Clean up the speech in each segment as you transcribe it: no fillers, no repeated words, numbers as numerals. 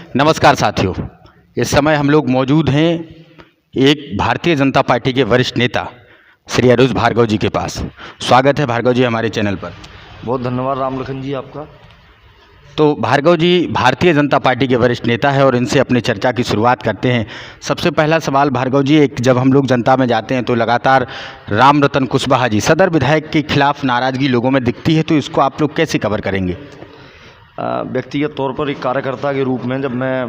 नमस्कार साथियों, इस समय हम लोग मौजूद हैं एक भारतीय जनता पार्टी के वरिष्ठ नेता श्री अरुज भार्गव जी के पास। स्वागत है भार्गव जी हमारे चैनल पर। बहुत धन्यवाद रामलखन जी आपका। तो भार्गव जी भारतीय जनता पार्टी के वरिष्ठ नेता है और इनसे अपनी चर्चा की शुरुआत करते हैं। सबसे पहला सवाल भार्गव जी, एक जब हम लोग जनता में जाते हैं तो लगातार राम रतन कुशवाहा जी सदर विधायक के खिलाफ नाराज़गी लोगों में दिखती है, तो इसको आप लोग कैसे कवर करेंगे? व्यक्तिगत तौर पर एक कार्यकर्ता के रूप में जब मैं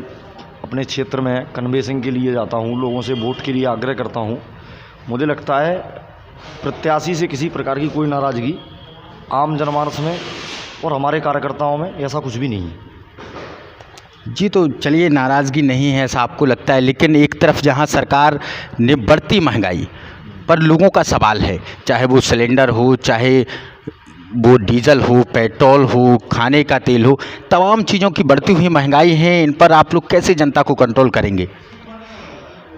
अपने क्षेत्र में कन्वेंसिंग के लिए जाता हूं, लोगों से वोट के लिए आग्रह करता हूं, मुझे लगता है प्रत्याशी से किसी प्रकार की कोई नाराज़गी आम जनमानस में और हमारे कार्यकर्ताओं में ऐसा कुछ भी नहीं है। जी, तो चलिए नाराज़गी नहीं है ऐसा आपको लगता है, लेकिन एक तरफ जहां सरकार ने बढ़ती महंगाई पर लोगों का सवाल है, चाहे वो सिलेंडर हो, चाहे वो डीजल हो, पेट्रोल हो, खाने का तेल हो, तमाम चीज़ों की बढ़ती हुई महंगाई है, इन पर आप लोग कैसे जनता को कंट्रोल करेंगे?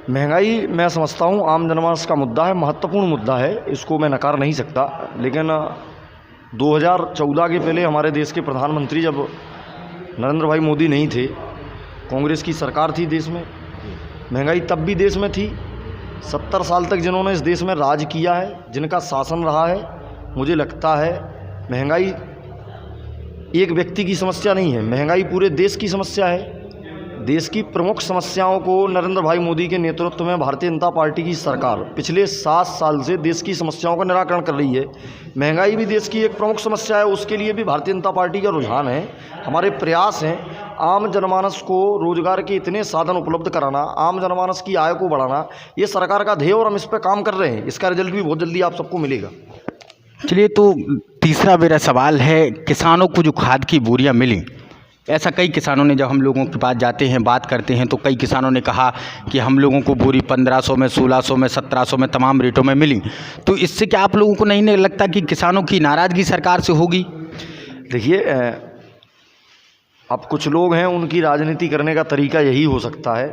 महंगाई मैं समझता हूँ आम जनमानस का मुद्दा है, महत्वपूर्ण मुद्दा है, इसको मैं नकार नहीं सकता। लेकिन 2014 के पहले हमारे देश के प्रधानमंत्री जब नरेंद्र भाई मोदी नहीं थे, कांग्रेस की सरकार थी देश में, महंगाई तब भी देश में थी। 70 साल तक जिन्होंने इस देश में राज किया है, जिनका शासन रहा है, मुझे लगता है महंगाई एक व्यक्ति की समस्या नहीं है, महंगाई पूरे देश की समस्या है। देश की प्रमुख समस्याओं को नरेंद्र भाई मोदी के नेतृत्व में भारतीय जनता पार्टी की सरकार पिछले 7 साल से देश की समस्याओं का निराकरण कर रही है। महंगाई भी देश की एक प्रमुख समस्या है, उसके लिए भी भारतीय जनता पार्टी का रुझान है, हमारे प्रयास हैं आम जनमानस को रोजगार के इतने साधन उपलब्ध कराना, आम जनमानस की आय को बढ़ाना, ये सरकार का ध्येय और हम इस पर काम कर रहे हैं। इसका रिजल्ट भी बहुत जल्दी आप सबको मिलेगा। चलिए, तो तीसरा मेरा सवाल है, किसानों को जो खाद की बोरियां मिली, ऐसा कई किसानों ने, जब हम लोगों के पास जाते हैं बात करते हैं तो कई किसानों ने कहा कि हम लोगों को बोरी 1500 में, 1600 में, 1700 में तमाम रेटों में मिली, तो इससे क्या आप लोगों को नहीं लगता कि किसानों की नाराज़गी सरकार से होगी? देखिए, अब कुछ लोग हैं, उनकी राजनीति करने का तरीका यही हो सकता है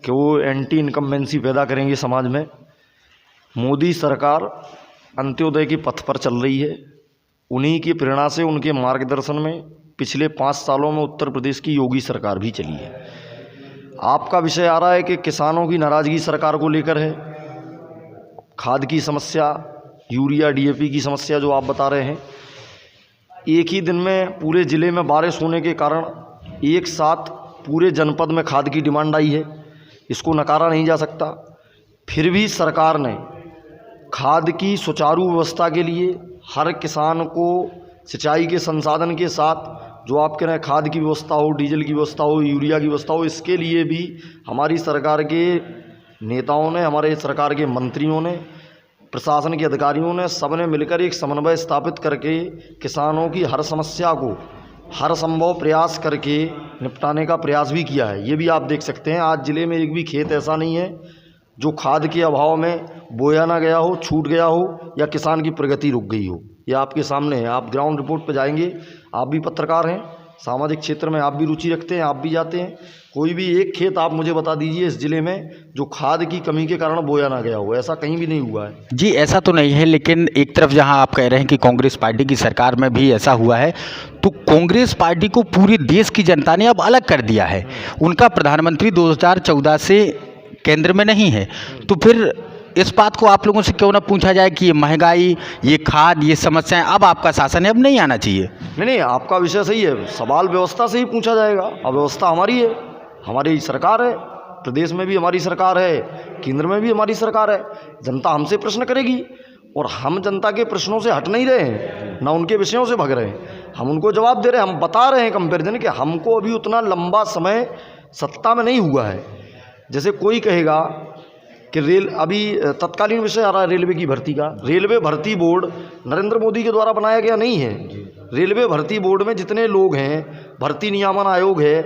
कि वो एंटी इनकम्बेंसी पैदा करेंगे समाज में। मोदी सरकार अंत्योदय के पथ पर चल रही है, उन्हीं की प्रेरणा से, उनके मार्गदर्शन में पिछले 5 सालों में उत्तर प्रदेश की योगी सरकार भी चली है। आपका विषय आ रहा है कि किसानों की नाराज़गी सरकार को लेकर है, खाद की समस्या, यूरिया डीएपी की समस्या जो आप बता रहे हैं। एक ही दिन में पूरे ज़िले में बारिश होने के कारण एक साथ पूरे जनपद में खाद की डिमांड आई है, इसको नकारा नहीं जा सकता। फिर भी सरकार ने खाद की सुचारू व्यवस्था के लिए हर किसान को सिंचाई के संसाधन के साथ जो आप कह रहे हैं खाद की व्यवस्था हो, डीजल की व्यवस्था हो, यूरिया की व्यवस्था हो, इसके लिए भी हमारी सरकार के नेताओं ने, हमारे सरकार के मंत्रियों ने, प्रशासन के अधिकारियों ने, सबने मिलकर एक समन्वय स्थापित करके किसानों की हर समस्या को हर संभव प्रयास करके निपटाने का प्रयास भी किया है। ये भी आप देख सकते हैं, आज ज़िले में एक भी खेत ऐसा नहीं है जो खाद के अभाव में बोया ना गया हो, छूट गया हो, या किसान की प्रगति रुक गई हो। ये आपके सामने है, आप ग्राउंड रिपोर्ट पर जाएंगे, आप भी पत्रकार हैं, सामाजिक क्षेत्र में आप भी रुचि रखते हैं, आप भी जाते हैं, कोई भी एक खेत आप मुझे बता दीजिए इस ज़िले में जो खाद की कमी के कारण बोया ना गया हो, ऐसा कहीं भी नहीं हुआ है। जी, ऐसा तो नहीं है, लेकिन एक तरफ जहां आप कह रहे हैं कि कांग्रेस पार्टी की सरकार में भी ऐसा हुआ है, तो कांग्रेस पार्टी को पूरे देश की जनता ने अब अलग कर दिया है। उनका प्रधानमंत्री 2014 से केंद्र में नहीं है, तो फिर इस बात को आप लोगों से क्यों ना पूछा जाए कि ये महंगाई, ये खाद, ये समस्याएं अब आपका शासन है, अब नहीं आना चाहिए? नहीं, आपका विषय सही है, सवाल व्यवस्था से ही पूछा जाएगा। अब व्यवस्था हमारी है, हमारी सरकार है, प्रदेश में भी हमारी सरकार है, केंद्र में भी हमारी सरकार है, जनता हमसे प्रश्न करेगी और हम जनता के प्रश्नों से हट नहीं रहे हैं, ना उनके विषयों से भग रहे हैं, हम उनको जवाब दे रहे हैं। हम बता रहे हैं कंपैरिजन कि हमको अभी उतना लंबा समय सत्ता में नहीं हुआ है। जैसे कोई कहेगा कि अभी तत्कालीन विषय आ रहा है रेलवे की भर्ती का। रेलवे भर्ती बोर्ड नरेंद्र मोदी के द्वारा बनाया गया नहीं है। रेलवे भर्ती बोर्ड में जितने लोग हैं, भर्ती नियामन आयोग है,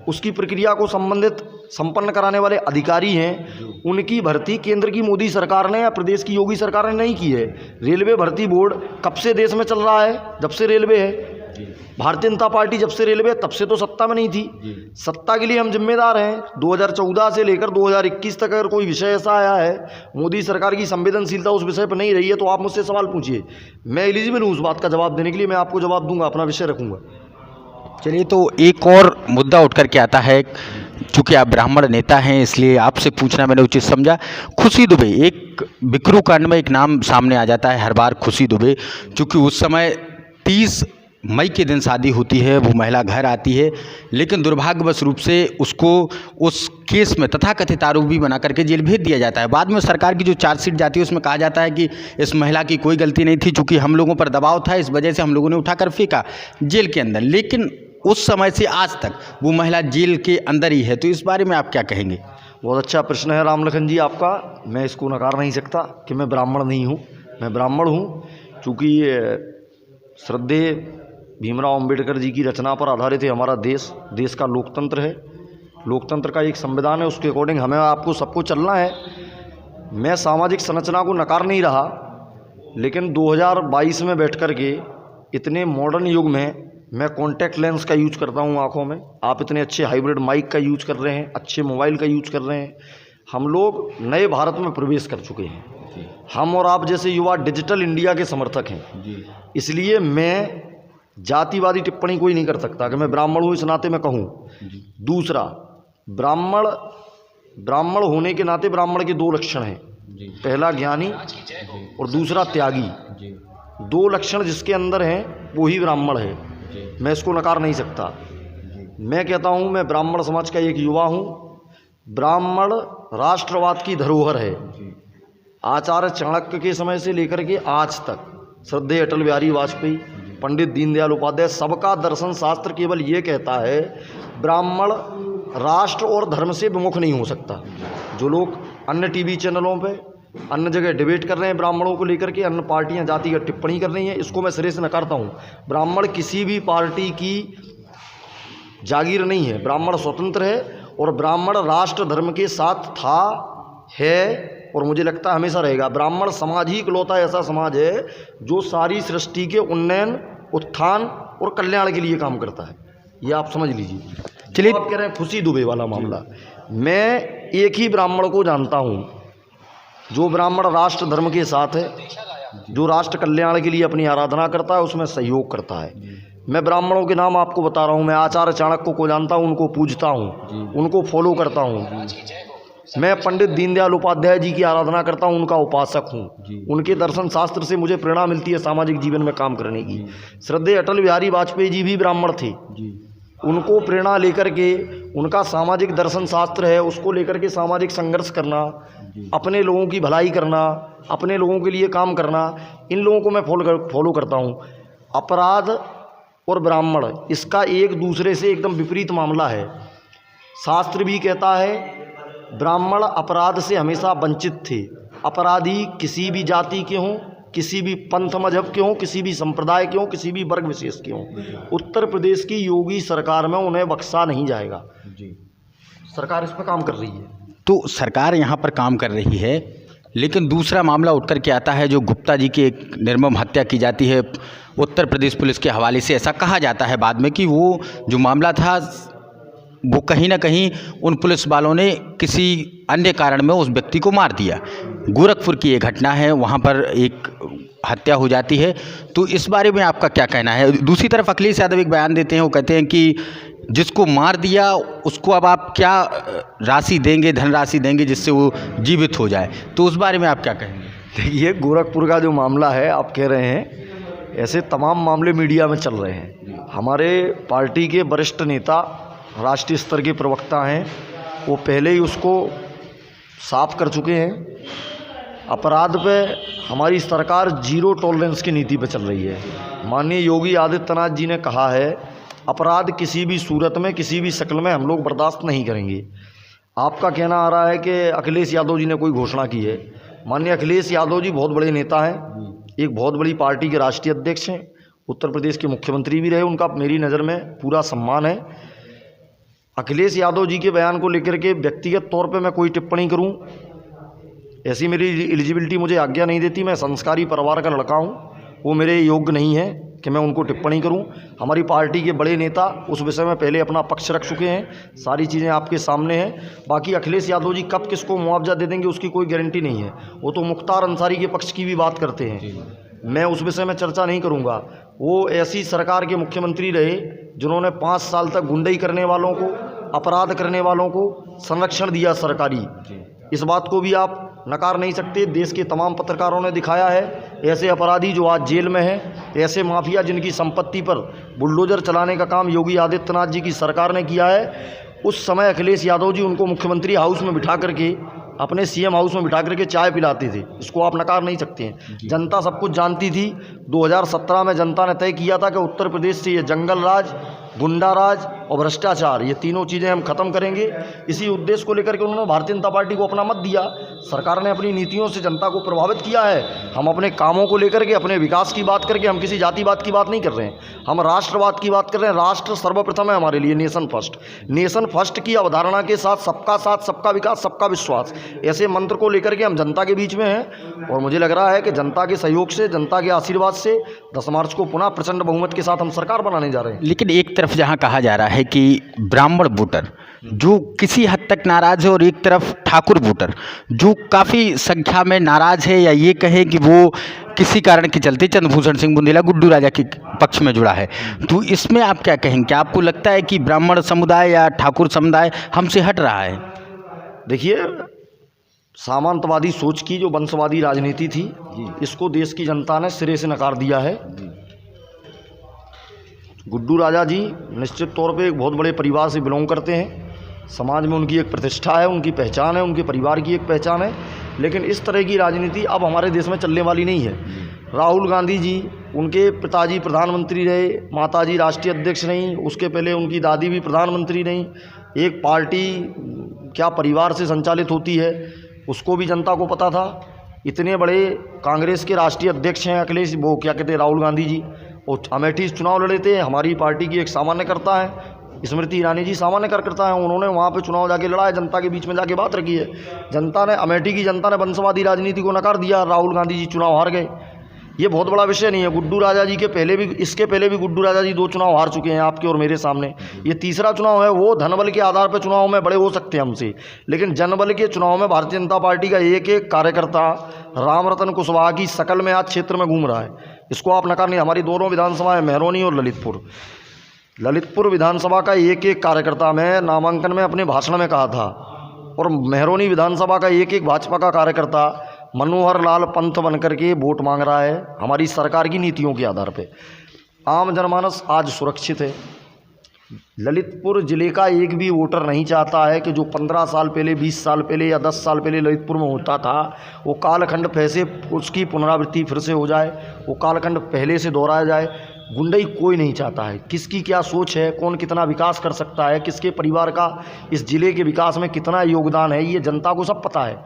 उसकी प्रक्रिया को संपन्न कराने वाले अधिकारी हैं, उनकी भर्ती केंद्र की मोदी सरकार ने या प्रदेश की योगी सरकार ने नहीं की है। रेलवे भर्ती बोर्ड कब से देश में चल रहा है? जब से रेलवे है। भारतीय जनता पार्टी जब से रेलवे, तब से तो सत्ता में नहीं थी। सत्ता के लिए हम जिम्मेदार हैं। 2014 से लेकर 2021 तक अगर कोई विषय ऐसा आया है, मोदी सरकार की संवेदनशीलता उस विषय पर नहीं रही है, तो आप मुझसे सवाल पूछिए, मैं एलिजिबल हूँ उस बात का जवाब देने के लिए, मैं आपको जवाब दूंगा, अपना विषय रखूंगा। चलिए, तो एक और मुद्दा उठ कर के आता है, चूंकि आप ब्राह्मण नेता हैं इसलिए आपसे पूछना मैंने उचित समझा। खुशी दुबे, एक बिकरू कांड में एक नाम सामने आ जाता है हर बार, खुशी दुबे। चूंकि उस समय 30 मई के दिन शादी होती है, वो महिला घर आती है, लेकिन दुर्भाग्यवश रूप से उसको उस केस में तथाकथित आरोपी बना करके जेल भेज दिया जाता है। बाद में सरकार की जो चार्जशीट जाती है उसमें कहा जाता है कि इस महिला की कोई गलती नहीं थी, चूँकि हम लोगों पर दबाव था, इस वजह से हम लोगों ने उठाकर फेंका जेल के अंदर। लेकिन उस समय से आज तक वो महिला जेल के अंदर ही है, तो इस बारे में आप क्या कहेंगे? बहुत अच्छा प्रश्न है रामलखन जी आपका। मैं इसको नकार नहीं सकता कि मैं ब्राह्मण नहीं हूँ, मैं ब्राह्मण हूँ। चूँकि श्रद्धेय भीमराव अंबेडकर जी की रचना पर आधारित है हमारा देश। देश का लोकतंत्र है, लोकतंत्र का एक संविधान है, उसके अकॉर्डिंग हमें आपको सबको चलना है। मैं सामाजिक संरचना को नकार नहीं रहा, लेकिन 2022 में बैठ कर के इतने मॉडर्न युग में मैं कॉन्टैक्ट लेंस का यूज करता हूँ आँखों में, आप इतने अच्छे हाइब्रिड माइक का यूज कर रहे हैं, अच्छे मोबाइल का यूज कर रहे हैं। हम लोग नए भारत में प्रवेश कर चुके हैं। हम और आप जैसे युवा डिजिटल इंडिया के समर्थक हैं। इसलिए मैं जातिवादी टिप्पणी कोई नहीं कर सकता कि मैं ब्राह्मण हूँ इस नाते मैं कहूँ। दूसरा, ब्राह्मण होने के नाते ब्राह्मण के 2 लक्षण हैं, पहला ज्ञानी और दूसरा त्यागी। 2 लक्षण जिसके अंदर हैं वो ही ब्राह्मण है, मैं इसको नकार नहीं सकता। मैं कहता हूँ मैं ब्राह्मण समाज का एक युवा हूँ। ब्राह्मण राष्ट्रवाद की धरोहर है। आचार्य चाणक्य के समय से लेकर के आज तक श्रद्धेय अटल बिहारी वाजपेयी, पंडित दीनदयाल उपाध्याय, सबका दर्शन शास्त्र केवल ये कहता है ब्राह्मण राष्ट्र और धर्म से विमुख नहीं हो सकता। जो लोग अन्य टीवी चैनलों पे अन्य जगह डिबेट कर रहे हैं ब्राह्मणों को लेकर के, अन्य पार्टियां जातिगत टिप्पणी कर रही हैं, इसको मैं सिरे से नकारता हूँ। ब्राह्मण किसी भी पार्टी की जागीर नहीं है, ब्राह्मण स्वतंत्र है और ब्राह्मण राष्ट्र धर्म के साथ था, है और मुझे लगता है हमेशा रहेगा। ब्राह्मण समाज ही इकलौता ऐसा समाज है जो सारी सृष्टि के उन्नयन, उत्थान और कल्याण के लिए काम करता है। ये आप समझ लीजिए। चलिए, आप कह रहे हैं खुशी दुबे वाला मामला, मैं एक ही ब्राह्मण को जानता हूँ जो ब्राह्मण राष्ट्र धर्म के साथ है, जो राष्ट्र कल्याण के लिए अपनी आराधना करता है, उसमें सहयोग करता है। मैं ब्राह्मणों के नाम आपको बता रहा हूँ। मैं आचार्य चाणक्य को जानता हूँ, उनको पूजता हूँ, उनको फॉलो करता हूँ। मैं पंडित दीनदयाल उपाध्याय जी की आराधना करता हूँ, उनका उपासक हूँ। उनके दर्शन शास्त्र से मुझे प्रेरणा मिलती है सामाजिक जीवन में काम करने की। श्रद्धेय अटल बिहारी वाजपेयी जी भी ब्राह्मण थे, उनको प्रेरणा लेकर के उनका सामाजिक दर्शन शास्त्र है, उसको लेकर के सामाजिक संघर्ष करना, अपने लोगों की भलाई करना, अपने लोगों के लिए काम करना, इन लोगों को मैं फॉलो करता हूँ। अपराध और ब्राह्मण, इसका एक दूसरे से एकदम विपरीत मामला है। शास्त्र भी कहता है ब्राह्मण अपराध से हमेशा वंचित थे। अपराधी किसी भी जाति के हों, किसी भी पंथ मजहब के हों, किसी भी संप्रदाय के हों, किसी भी वर्ग विशेष के हों, उत्तर प्रदेश की योगी सरकार में उन्हें बख्शा नहीं जाएगा। सरकार इस पर काम कर रही है। तो सरकार यहाँ पर काम कर रही है, लेकिन दूसरा मामला उठ कर के आता है जो गुप्ता जी की एक निर्मम हत्या की जाती है उत्तर प्रदेश पुलिस के हवाले से। ऐसा कहा जाता है बाद में कि वो जो मामला था वो कहीं ना कहीं उन पुलिस वालों ने किसी अन्य कारण में उस व्यक्ति को मार दिया। गोरखपुर की ये घटना है, वहाँ पर एक हत्या हो जाती है। तो इस बारे में आपका क्या कहना है? दूसरी तरफ अखिलेश यादव एक बयान देते हैं, वो कहते हैं कि जिसको मार दिया उसको अब आप क्या राशि देंगे, धनराशि देंगे जिससे वो जीवित हो जाए। तो उस बारे में आप क्या कहेंगे? देखिए, गोरखपुर का जो मामला है आप कह रहे हैं, ऐसे तमाम मामले मीडिया में चल रहे हैं। हमारे पार्टी के वरिष्ठ नेता, राष्ट्रीय स्तर के प्रवक्ता हैं, वो पहले ही उसको साफ कर चुके हैं। अपराध पे हमारी सरकार 0 टॉलरेंस की नीति पे चल रही है। माननीय योगी आदित्यनाथ जी ने कहा है अपराध किसी भी सूरत में, किसी भी शक्ल में हम लोग बर्दाश्त नहीं करेंगे। आपका कहना आ रहा है कि अखिलेश यादव जी ने कोई घोषणा की है। माननीय अखिलेश यादव जी बहुत बड़े नेता हैं, एक बहुत बड़ी पार्टी के राष्ट्रीय अध्यक्ष हैं, उत्तर प्रदेश के मुख्यमंत्री भी रहे, उनका मेरी नज़र में पूरा सम्मान है। अखिलेश यादव जी के बयान को लेकर के व्यक्तिगत तौर पे मैं कोई टिप्पणी करूं, ऐसी मेरी एलिजिबिलिटी मुझे आज्ञा नहीं देती। मैं संस्कारी परिवार का लड़का हूं, वो मेरे योग्य नहीं है कि मैं उनको टिप्पणी करूं। हमारी पार्टी के बड़े नेता उस विषय में पहले अपना पक्ष रख चुके हैं, सारी चीज़ें आपके सामने हैं। बाकी अखिलेश यादव जी कब किसको मुआवजा दे देंगे उसकी कोई गारंटी नहीं है। वो तो मुख्तार अंसारी के पक्ष की भी बात करते हैं। मैं उस विषय में चर्चा नहीं करूंगा। वो ऐसी सरकार के मुख्यमंत्री रहे जिन्होंने 5 साल तक गुंडई करने वालों को, अपराध करने वालों को संरक्षण दिया सरकारी। इस बात को भी आप नकार नहीं सकते। देश के तमाम पत्रकारों ने दिखाया है ऐसे अपराधी जो आज जेल में हैं, ऐसे माफिया जिनकी संपत्ति पर बुलडोजर चलाने का काम योगी आदित्यनाथ जी की सरकार ने किया है। उस समय अखिलेश यादव जी उनको मुख्यमंत्री हाउस में बिठा करके, अपने सीएम हाउस में बिठा करके चाय पिलाते थे। इसको आप नकार नहीं सकते हैं। जनता सब कुछ जानती थी। 2017 में जनता ने तय किया था कि उत्तर प्रदेश से ये जंगल राज, गुंडा राज और भ्रष्टाचार, ये तीनों चीज़ें हम खत्म करेंगे। इसी उद्देश्य को लेकर के उन्होंने भारतीय जनता पार्टी को अपना मत दिया। सरकार ने अपनी नीतियों से जनता को प्रभावित किया है। हम अपने कामों को लेकर के, अपने विकास की बात करके, हम किसी जातिवाद की बात नहीं कर रहे हैं, हम राष्ट्रवाद की बात कर रहे हैं। राष्ट्र सर्वप्रथम है हमारे लिए, नेशन फर्स्ट। नेशन फर्स्ट की अवधारणा के साथ सबका विकास, सबका विश्वास, ऐसे मंत्र को लेकर के हम जनता के बीच में हैं। और मुझे लग रहा है कि जनता के सहयोग से, जनता के आशीर्वाद से 10 मार्च को पुनः प्रचंड बहुमत के साथ हम सरकार बनाने जा रहे हैं। लेकिन एक तरफ जहां कहा जा रहा है कि ब्राह्मण वोटर जो किसी हद तक नाराज है, और एक तरफ ठाकुर वोटर जो काफ़ी संख्या में नाराज है, या ये कहें कि वो किसी कारण के चलते चंद्रभूषण सिंह बुंदेला, गुड्डू राजा के पक्ष में जुड़ा है। तो इसमें आप क्या कहेंगे? क्या आपको लगता है कि ब्राह्मण समुदाय या ठाकुर समुदाय हमसे हट रहा है? देखिए, सामंतवादी सोच की जो वंशवादी राजनीति थी, इसको देश की जनता ने सिरे से नकार दिया है। गुड्डू राजा जी निश्चित तौर पे एक बहुत बड़े परिवार से बिलोंग करते हैं। समाज में उनकी एक प्रतिष्ठा है, उनकी पहचान है, उनके परिवार की एक पहचान है। लेकिन इस तरह की राजनीति अब हमारे देश में चलने वाली नहीं है। राहुल गांधी जी, उनके पिताजी प्रधानमंत्री रहे, माताजी राष्ट्रीय अध्यक्ष रहीं, उसके पहले उनकी दादी भी प्रधानमंत्री रहीं। एक पार्टी क्या परिवार से संचालित होती है उसको भी जनता को पता था। इतने बड़े कांग्रेस के राष्ट्रीय अध्यक्ष हैं अखिलेश, वो क्या कहते हैं, राहुल गांधी जी, वो अमेठी से चुनाव लड़े थे। हमारी पार्टी की एक सामान्य करता है स्मृति ईरानी जी, सामान्य कार्यकर्ता है, उन्होंने वहाँ पे चुनाव जाके लड़ा है, जनता के बीच में जाके बात रखी है। जनता ने, अमेठी की जनता ने वंशवादी राजनीति को नकार दिया, राहुल गांधी जी चुनाव हार गए। ये बहुत बड़ा विषय नहीं है। गुड्डू राजा जी के पहले भी, इसके पहले भी गुड्डू राजा जी 2 चुनाव हार चुके हैं आपके और मेरे सामने। ये तीसरा चुनाव है। वो धनबल के आधार पर चुनाव में बड़े हो सकते हैं हमसे, लेकिन जनबल के चुनाव में भारतीय जनता पार्टी का एक एक कार्यकर्ता रामरतन कुशवाहा की शकल में आज क्षेत्र में घूम रहा है। इसको आप नकार नहीं। हमारी दोनों विधानसभा है, मेहरौनी और ललितपुर विधानसभा का एक एक कार्यकर्ता, मैं नामांकन में अपने भाषण में कहा था, और मेहरौनी विधानसभा का एक एक भाजपा का कार्यकर्ता मनोहर लाल पंत बनकर के वोट मांग रहा है हमारी सरकार की नीतियों के आधार पे। आम जनमानस आज सुरक्षित है। ललितपुर ज़िले का एक भी वोटर नहीं चाहता है कि जो 15 साल पहले, 20 साल पहले या 10 साल पहले ललितपुर में होता था, वो कालखंड फिर से, उसकी पुनरावृत्ति फिर से हो जाए, वो कालखंड पहले से दोहराया जाए। गुंडई कोई नहीं चाहता है। किसकी क्या सोच है, कौन कितना विकास कर सकता है, किसके परिवार का इस ज़िले के विकास में कितना योगदान है, ये जनता को सब पता है।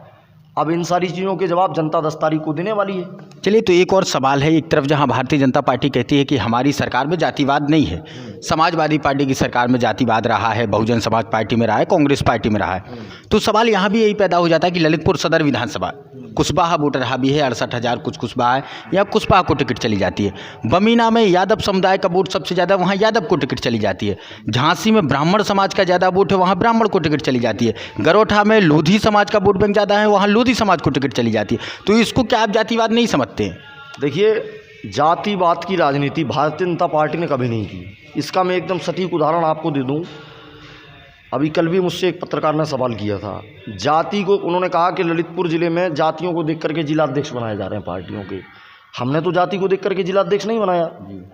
अब इन सारी चीज़ों के जवाब जनता 10 तारीख को देने वाली है। चलिए, तो एक और सवाल है। एक तरफ जहां भारतीय जनता पार्टी कहती है कि हमारी सरकार में जातिवाद नहीं है, समाजवादी पार्टी की सरकार में जातिवाद रहा है, बहुजन समाज पार्टी में रहा है, कांग्रेस पार्टी में रहा है, तो सवाल यहाँ भी यही पैदा हो जाता है कि ललितपुर सदर विधानसभा कुशवाहा वोटर हावी है, 68,000 कुछ कुशवाहा है, या कुशवाहा को टिकट चली जाती है। बमीना में यादव समुदाय का वोट सबसे ज़्यादा, वहाँ यादव को टिकट चली जाती है। झांसी में ब्राह्मण समाज का ज़्यादा वोट है, वहाँ ब्राह्मण को टिकट चली जाती है। गरोठा में लोधी समाज का वोट बैंक ज़्यादा है, वहाँ लोधी समाज को टिकट चली जाती है। तो इसको क्या आप जातिवाद नहीं समझते हैं? देखिए, जातिवाद की राजनीति भारतीय जनता पार्टी ने कभी नहीं की। इसका मैं एकदम सटीक उदाहरण आपको दे दूं। अभी कल भी मुझसे एक पत्रकार ने सवाल किया था। जाति को उन्होंने कहा कि ललितपुर ज़िले में जातियों को देख करके जिलाध्यक्ष बनाए जा रहे हैं पार्टियों के। हमने तो जाति को देख करके जिलाध्यक्ष नहीं बनाया।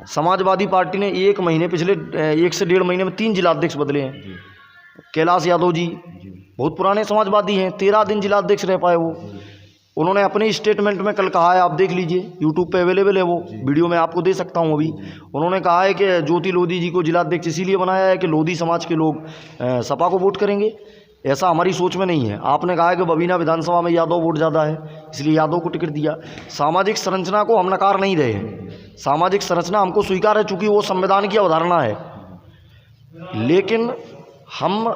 समाजवादी पार्टी ने 1 महीने, पिछले 1 से 1.5 महीने में 3 जिलाध्यक्ष बदले हैं। कैलाश यादव जी बहुत पुराने समाजवादी हैं, 13 दिन जिलाध्यक्ष रह पाए वो। उन्होंने अपने स्टेटमेंट में कल कहा है, आप देख लीजिए, यूट्यूब पे अवेलेबल है वो वीडियो, मैं आपको दे सकता हूँ अभी। उन्होंने कहा है कि ज्योति लोधी जी को जिलाध्यक्ष इसीलिए बनाया है कि लोधी समाज के लोग सपा को वोट करेंगे। ऐसा हमारी सोच में नहीं है। आपने कहा है कि बबीना विधानसभा में यादव वोट ज़्यादा है, इसलिए यादव को टिकट दिया। सामाजिक संरचना को हम नकार नहीं रहे हैं, सामाजिक संरचना हमको स्वीकार है, चूँकि वो संविधान की अवधारणा है। लेकिन हम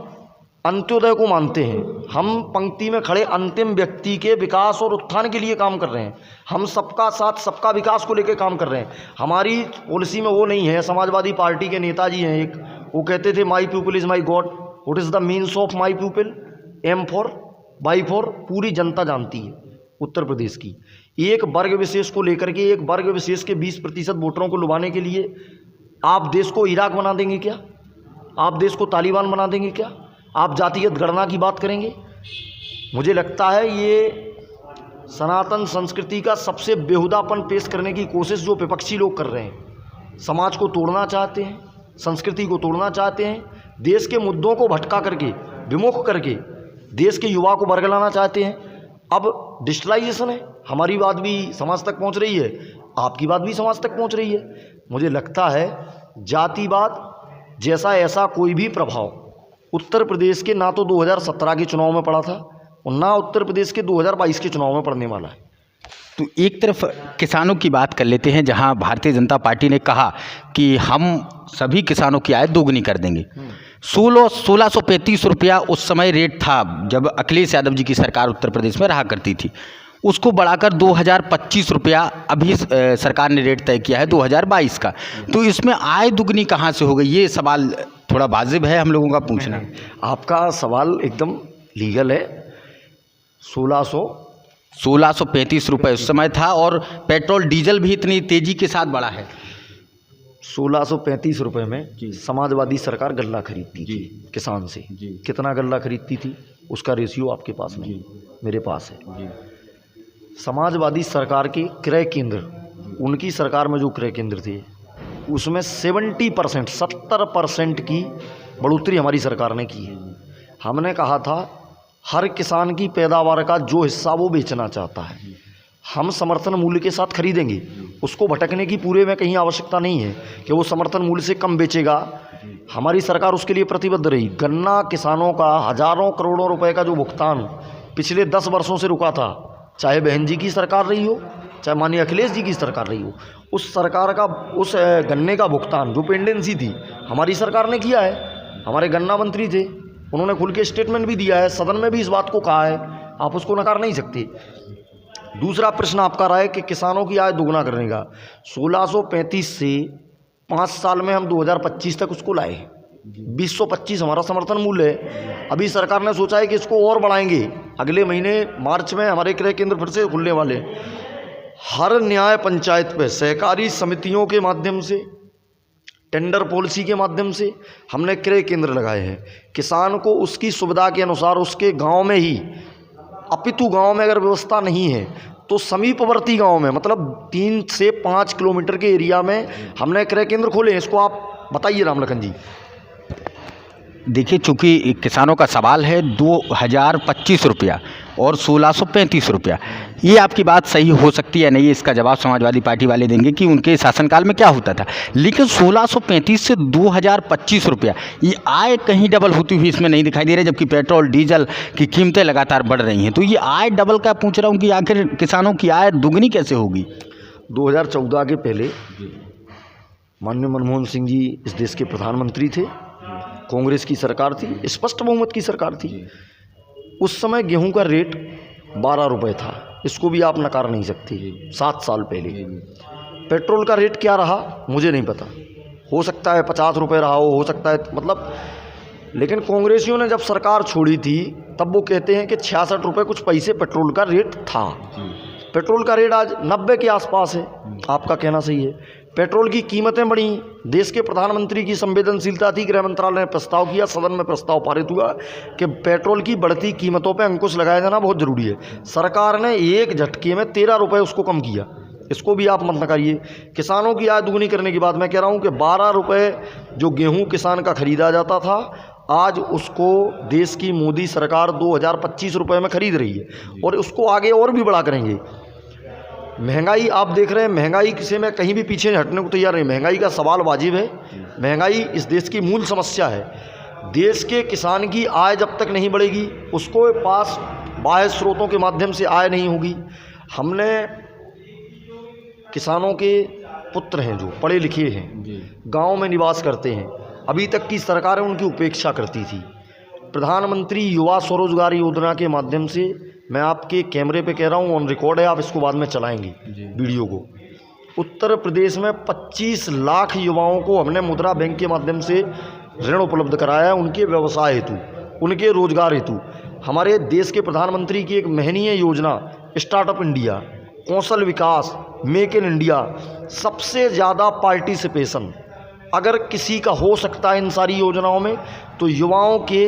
अंत्योदय को मानते हैं। हम पंक्ति में खड़े अंतिम व्यक्ति के विकास और उत्थान के लिए काम कर रहे हैं। हम सबका साथ, सबका विकास को लेकर काम कर रहे हैं। हमारी पॉलिसी में वो नहीं है। समाजवादी पार्टी के नेताजी हैं एक, वो कहते थे my people is my god, what is the means of my people, M for, Y for, पूरी जनता जानती है उत्तर प्रदेश की। एक वर्ग विशेष को लेकर के, एक वर्ग विशेष के 20% वोटरों को लुभाने के लिए आप देश को इराक बना देंगे क्या? आप देश को तालिबान बना देंगे क्या? आप जातिगत गणना की बात करेंगे? मुझे लगता है ये सनातन संस्कृति का सबसे बेहुदापन पेश करने की कोशिश जो विपक्षी लोग कर रहे हैं। समाज को तोड़ना चाहते हैं, संस्कृति को तोड़ना चाहते हैं, देश के मुद्दों को भटका करके, विमुख करके देश के युवा को बरगलाना चाहते हैं। अब डिजिटलाइजेशन है, हमारी बात भी समाज तक पहुंच रही है, आपकी बात भी समाज तक पहुंच रही है। मुझे लगता है जातिवाद जैसा ऐसा कोई भी प्रभाव उत्तर प्रदेश के ना तो 2017 के चुनाव में पड़ा था और ना उत्तर प्रदेश के 2022 के चुनाव में पड़ने वाला है। तो एक तरफ किसानों की बात कर लेते हैं, जहां भारतीय जनता पार्टी ने कहा कि हम सभी किसानों की आय दोगुनी कर देंगे। 1635 रुपया उस समय रेट था जब अखिलेश यादव जी की सरकार उत्तर प्रदेश में रहा करती थी। उसको बढ़ाकर 2025 रुपया अभी सरकार ने रेट तय किया है 2022 का। तो इसमें आय दुगनी कहाँ से हो गई, ये सवाल थोड़ा वाजिब है हम लोगों का पूछना। आपका सवाल एकदम लीगल है। 1635 रुपये उस समय था और पेट्रोल डीजल भी इतनी तेज़ी के साथ बढ़ा है। 1635 रुपये में समाजवादी सरकार गल्ला खरीदती थी किसान से। कितना गल्ला खरीदती थी उसका रेशियो आपके पास नहीं, मेरे पास है। समाजवादी सरकार के क्रय केंद्र, उनकी सरकार में जो क्रय केंद्र थे उसमें 70% की बढ़ोतरी हमारी सरकार ने की है। हमने कहा था हर किसान की पैदावार का जो हिस्सा वो बेचना चाहता है हम समर्थन मूल्य के साथ खरीदेंगे, उसको भटकने की पूरे में कहीं आवश्यकता नहीं है कि वो समर्थन मूल्य से कम बेचेगा। हमारी सरकार उसके लिए प्रतिबद्ध रही। गन्ना किसानों का हजारों करोड़ों रुपए का जो भुगतान पिछले 10 वर्षों से रुका था, चाहे बहन जी की सरकार रही हो, चाहे माननीय अखिलेश जी की सरकार रही हो, उस सरकार का उस गन्ने का भुगतान जो पेंडेंसी थी हमारी सरकार ने किया है। हमारे गन्ना मंत्री थे, उन्होंने खुल के स्टेटमेंट भी दिया है, सदन में भी इस बात को कहा है, आप उसको नकार नहीं सकते। दूसरा प्रश्न आपका रहा है कि किसानों की आय दोगुना करने का। 1635 से 5 साल में हम 2025 तक उसको लाए। 2025 हमारा समर्थन मूल्य है। अभी सरकार ने सोचा है कि इसको और बढ़ाएंगे। अगले महीने मार्च में हमारे क्रय केंद्र फिर से खुलने वाले। हर न्याय पंचायत पे सहकारी समितियों के माध्यम से, टेंडर पॉलिसी के माध्यम से हमने क्रय केंद्र लगाए हैं। किसान को उसकी सुविधा के अनुसार उसके गांव में ही, अपितु गांव में अगर व्यवस्था नहीं है तो समीपवर्ती गांव में, मतलब 3 से 5 किलोमीटर के एरिया में हमने क्रय केंद्र खोले हैं। इसको आप बताइए रामलखन जी। देखिए, चूँकि किसानों का सवाल है 2025 रुपया और 1635 रुपया, ये आपकी बात सही हो सकती है नहीं, इसका जवाब समाजवादी पार्टी वाले देंगे कि उनके शासनकाल में क्या होता था। लेकिन 1635 से 2025 रुपया, ये आय कहीं डबल होती हुई इसमें नहीं दिखाई दे रही, जबकि पेट्रोल डीजल की कीमतें लगातार बढ़ रही हैं। तो ये आय डबल का पूछ रहा हूँ कि आखिर किसानों की आय दुगनी कैसे होगी। 2014 के पहले माननीय मनमोहन सिंह जी इस देश के प्रधानमंत्री थे, कांग्रेस की सरकार थी, स्पष्ट बहुमत की सरकार थी। उस समय गेहूं का रेट 12 रुपये था, इसको भी आप नकार नहीं सकते। 7 साल पहले पेट्रोल का रेट क्या रहा मुझे नहीं पता, हो सकता है 50 रुपये रहा हो सकता है, मतलब। लेकिन कांग्रेसियों ने जब सरकार छोड़ी थी तब वो कहते हैं कि 66 रुपये कुछ पैसे पेट्रोल का रेट था। पेट्रोल का रेट आज 90 के आसपास है, आपका कहना सही है। पेट्रोल की कीमतें बढ़ी, देश के प्रधानमंत्री की संवेदनशीलता थी, गृह मंत्रालय ने प्रस्ताव किया, सदन में प्रस्ताव पारित हुआ कि पेट्रोल की बढ़ती कीमतों पर अंकुश लगाया जाना बहुत ज़रूरी है। सरकार ने एक झटके में 13 रुपये उसको कम किया, इसको भी आप मत नकारिए। किसानों की आय दुगनी करने की बात मैं कह रहा हूँ कि 12 रुपये जो गेहूँ किसान का खरीदा जाता था, आज उसको देश की मोदी सरकार 2025 रुपये में खरीद रही है और उसको आगे और भी बढ़ा करेंगे। महंगाई आप देख रहे हैं, महंगाई से मैं कहीं भी पीछे हटने को तैयार नहीं। महंगाई का सवाल वाजिब है, महंगाई इस देश की मूल समस्या है। देश के किसान की आय जब तक नहीं बढ़ेगी, उसको पास बाह्य स्रोतों के माध्यम से आय नहीं होगी। हमने किसानों के पुत्र हैं जो पढ़े लिखे हैं, गांव में निवास करते हैं, अभी तक की सरकारें उनकी उपेक्षा करती थी। प्रधानमंत्री युवा स्वरोजगार योजना के माध्यम से, मैं आपके कैमरे पे कह रहा हूँ, ऑन रिकॉर्ड है, आप इसको बाद में चलाएंगे वीडियो को। उत्तर प्रदेश में 25 लाख युवाओं को हमने मुद्रा बैंक के माध्यम से ऋण उपलब्ध कराया है, उनके व्यवसाय हेतु, उनके रोजगार हेतु। हमारे देश के प्रधानमंत्री की एक महनीय योजना startup India, Kaushal Vikas, make in India, सबसे ज़्यादा पार्टिसिपेशन अगर किसी का हो सकता है इन सारी योजनाओं में, तो युवाओं के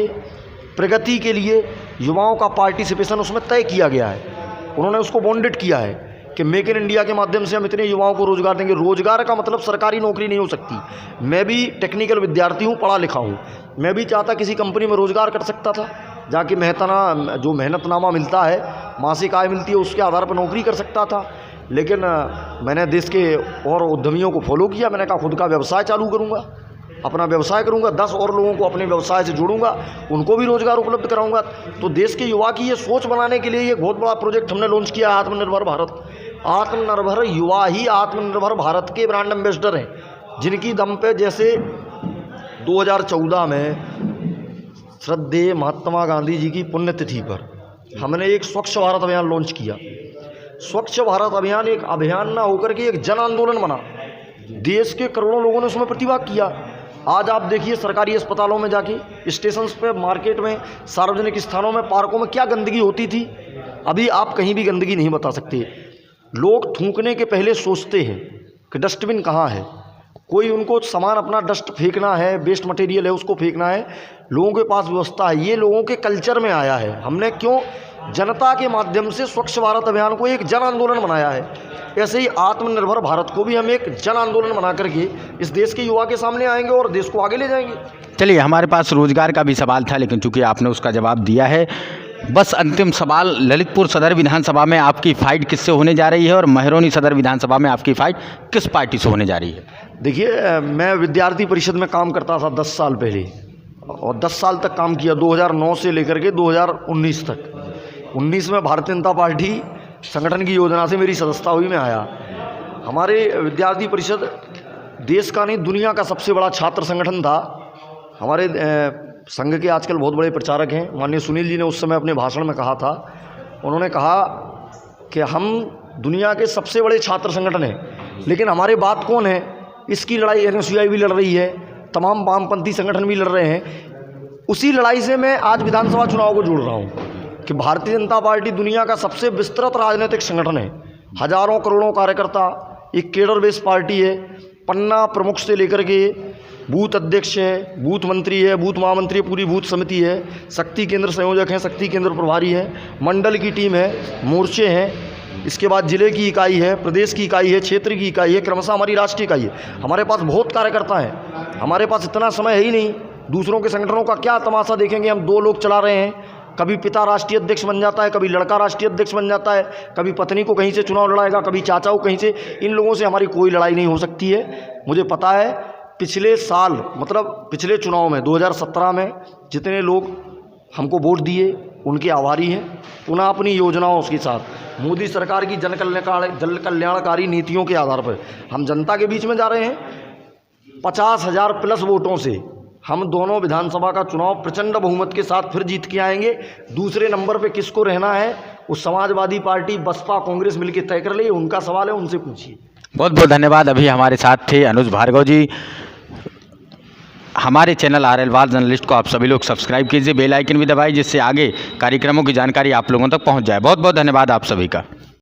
प्रगति के लिए युवाओं का पार्टिसिपेशन उसमें तय किया गया है। उन्होंने उसको बॉन्डेड किया है कि मेक इन इंडिया के माध्यम से हम इतने युवाओं को रोज़गार देंगे। रोज़गार का मतलब सरकारी नौकरी नहीं हो सकती। मैं भी टेक्निकल विद्यार्थी हूँ, पढ़ा लिखा हूँ, मैं भी चाहता किसी कंपनी में रोज़गार कर सकता था, जाके जो मेहनतनामा मिलता है, मासिक आय मिलती है, उसके आधार पर नौकरी कर सकता था। लेकिन मैंने देश के और उद्यमियों को फॉलो किया। मैंने कहा खुद का व्यवसाय चालू करूँगा, अपना व्यवसाय करूँगा, 10 और लोगों को अपने व्यवसाय से जोड़ूंगा, उनको भी रोज़गार उपलब्ध कराऊंगा। तो देश के युवा की ये सोच बनाने के लिए एक बहुत बड़ा प्रोजेक्ट हमने लॉन्च किया, आत्मनिर्भर भारत। आत्मनिर्भर युवा ही आत्मनिर्भर भारत के ब्रांड एम्बेसडर हैं, जिनकी दम पे जैसे 2014 में श्रद्धेय महात्मा गांधी जी की पुण्यतिथि पर हमने एक स्वच्छ भारत अभियान लॉन्च किया। स्वच्छ भारत अभियान एक अभियान ना होकर के एक जन आंदोलन बना। देश के करोड़ों लोगों ने उसमें प्रतिभाग किया। आज आप देखिए सरकारी अस्पतालों में जाके, स्टेशन पे, मार्केट में, सार्वजनिक स्थानों में, पार्कों में क्या गंदगी होती थी। अभी आप कहीं भी गंदगी नहीं बता सकते। लोग थूकने के पहले सोचते हैं कि डस्टबिन कहाँ है। कोई उनको सामान अपना डस्ट फेंकना है, वेस्ट मटेरियल है, उसको फेंकना है, लोगों के पास व्यवस्था है। ये लोगों के कल्चर में आया है। हमने क्यों जनता के माध्यम से स्वच्छ भारत अभियान को एक जन आंदोलन बनाया है। ऐसे ही आत्मनिर्भर भारत को भी हम एक जन आंदोलन बना करके इस देश के युवा के सामने आएंगे और देश को आगे ले जाएंगे। चलिए, हमारे पास रोजगार का भी सवाल था, लेकिन चूंकि आपने उसका जवाब दिया है, बस अंतिम सवाल, ललितपुर सदर विधानसभा में आपकी फाइट किससे होने जा रही है और महरौनी सदर विधानसभा में आपकी फाइट किस पार्टी से होने जा रही है? देखिए, मैं विद्यार्थी परिषद में काम करता था 10 साल पहले, और 10 साल तक काम किया, 2009 से लेकर के 2019 तक। 19 में भारतीय जनता पार्टी संगठन की योजना से मेरी सदस्यता हुई, मैं आया। हमारे विद्यार्थी परिषद देश का नहीं, दुनिया का सबसे बड़ा छात्र संगठन था। हमारे संघ के आजकल बहुत बड़े प्रचारक हैं। माननीय सुनील जी ने उस समय अपने भाषण में कहा था, उन्होंने कहा कि हम दुनिया के सबसे बड़े छात्र संगठन हैं, लेकिन हमारे बात कौन है? इसकी लड़ाई NSUI भी लड़ रही है, तमाम वामपंथी संगठन भी लड़ रहे हैं। उसी लड़ाई से मैं आज विधानसभा चुनाव को जोड़ रहा हूँ कि भारतीय जनता पार्टी दुनिया का सबसे विस्तृत राजनीतिक संगठन है। हजारों करोड़ों कार्यकर्ता, एक केडर बेस्ड पार्टी है। पन्ना प्रमुख से लेकर के बूथ अध्यक्ष है, बूथ मंत्री है, बूथ महामंत्री, पूरी बूथ समिति है, शक्ति केंद्र संयोजक हैं, शक्ति केंद्र प्रभारी है, मंडल की टीम है, मोर्चे हैं, इसके बाद जिले की इकाई है, प्रदेश की इकाई है, क्षेत्र की इकाई है, क्रमशः हमारी राष्ट्रीय इकाई है। हमारे पास बहुत कार्यकर्ता हैं। हमारे पास इतना समय है ही नहीं। दूसरों के संगठनों का क्या तमाशा देखेंगे? हम 2 लोग चला रहे हैं। कभी पिता राष्ट्रीय अध्यक्ष बन जाता है, कभी लड़का राष्ट्रीय अध्यक्ष बन जाता है, कभी पत्नी को कहीं से चुनाव लड़ाएगा, कभी चाचा को कहीं से। इन लोगों से हमारी कोई लड़ाई नहीं हो सकती है। मुझे पता है, पिछले साल, मतलब पिछले चुनाव में 2017 में जितने लोग हमको वोट दिए उनके आभारी हैं। पुनः अपनी योजनाओं के साथ मोदी सरकार की जन कल्याणकारी नीतियों के आधार पर हम जनता के बीच में जा रहे हैं। 50,000 प्लस वोटों से हम दोनों विधानसभा का चुनाव प्रचंड बहुमत के साथ फिर जीत के आएंगे। दूसरे नंबर पे किसको रहना है, वो समाजवादी पार्टी, बसपा, कांग्रेस मिलकर तय कर ले। उनका सवाल है, उनसे पूछिए। बहुत बहुत धन्यवाद। अभी हमारे साथ थे अनुज भार्गव जी। हमारे चैनल RL वार जर्नलिस्ट को आप सभी लोग सब्सक्राइब कीजिए, बेल आइकन भी दबाइए, जिससे आगे कार्यक्रमों की जानकारी आप लोगों तक पहुंच जाए। बहुत बहुत धन्यवाद आप सभी का।